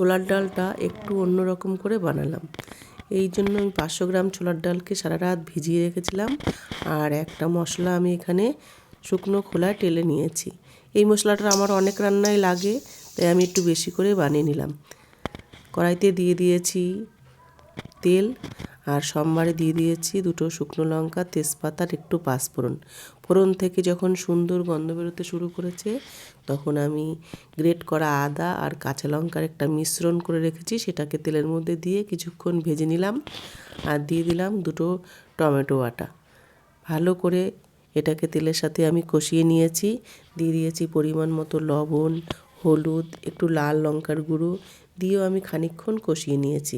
ছোলার ডালটা একটু অন্যরকম করে বানালাম। এই জন্য আমি 500 গ্রাম ছোলার ডালকে সারা রাত ভিজিয়ে রেখেছিলাম। আর একটা মশলা আমি এখানে শুকনো খোলায় টেলে নিয়েছি। এই মশলাটা আমার অনেক রান্নায় লাগে, তাই আমি একটু বেশি করে বানিয়ে নিলাম। কড়াইতে দিয়ে দিয়েছি তেল, আর সোমবারে দিয়ে দিয়েছি 2টো শুকনো লঙ্কা, তেজপাতা আর একটু পাঁচফোড়ন। ফোড়ন থেকে যখন সুন্দর গন্ধ বেরোতে শুরু করেছে, তখন আমি গ্রেট করা আদা আর কাঁচা লঙ্কার একটা মিশ্রণ করে রেখেছি, সেটাকে তেলের মধ্যে দিয়ে কিছুক্ষণ ভেজে নিলাম। আর দিয়ে দিলাম 2টো টমেটো বাটা। ভালো করে এটাকে তেলের সাথে আমি কষিয়ে নিয়েছি। দিয়ে দিয়েছি পরিমাণ মতো লবণ, হলুদ, একটু লাল লঙ্কার গুঁড়ো দিয়েও আমি খানিকক্ষণ কষিয়ে নিয়েছি।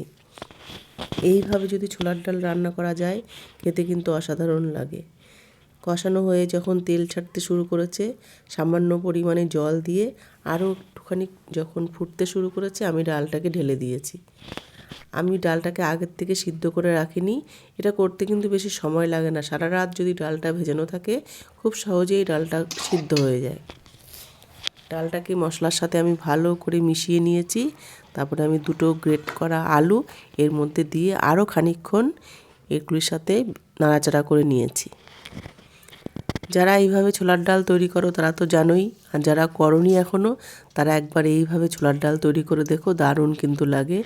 এইভাবে যদি ছোলার ডাল রান্না করা যায়, খেতে কিন্তু অসাধারণ লাগে। কষানো হয়ে যখন তেল ছাড়তে শুরু করেছে, সামান্য পরিমাণে জল দিয়ে আরও একটুখানি যখন ফুটতে শুরু করেছে, আমি ডালটাকে ঢেলে দিয়েছি। আমি ডালটাকে আগের থেকে সিদ্ধ করে রাখিনি। এটা করতে কিন্তু বেশি সময় লাগে না। সারা রাত যদি ডালটা ভেজানো থাকে, খুব সহজেই ডালটা সিদ্ধ হয়ে যায়। ডালটাকে মশলার সাথে আমি ভালো করে মিশিয়ে নিয়েছি। তারপরে আমি 2টো গ্রেট করা আলু এর মধ্যে দিয়ে আরও খানিকক্ষণ এগুলির সাথে নাড়াচাড়া করে নিয়েছি। যারা এইভাবে ছোলার ডাল তৈরি করো তারা তো জানোই, আর যারা করোনি এখনও, তারা একবার এইভাবে ছোলার ডাল তৈরি করে দেখো, দারুণ কিন্তু লাগে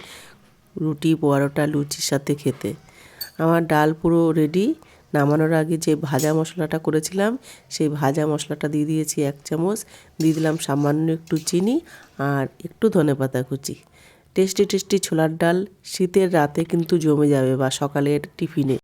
রুটি, পরোটা, লুচির সাথে খেতে। আমার ডাল পুরো রেডি। নামানোর আগে যে ভাজা মশলাটা করেছিলাম, সেই ভাজা মশলাটা দিয়ে দিয়েছি 1 চামচ। দিয়ে দিলাম সামান্য একটু চিনি আর একটু ধনেপাতা কুচি। টেস্টি টেস্টি ছোলার ডাল শীতের রাতে কিন্তু জমে যাবে, বা সকালের টিফিনে।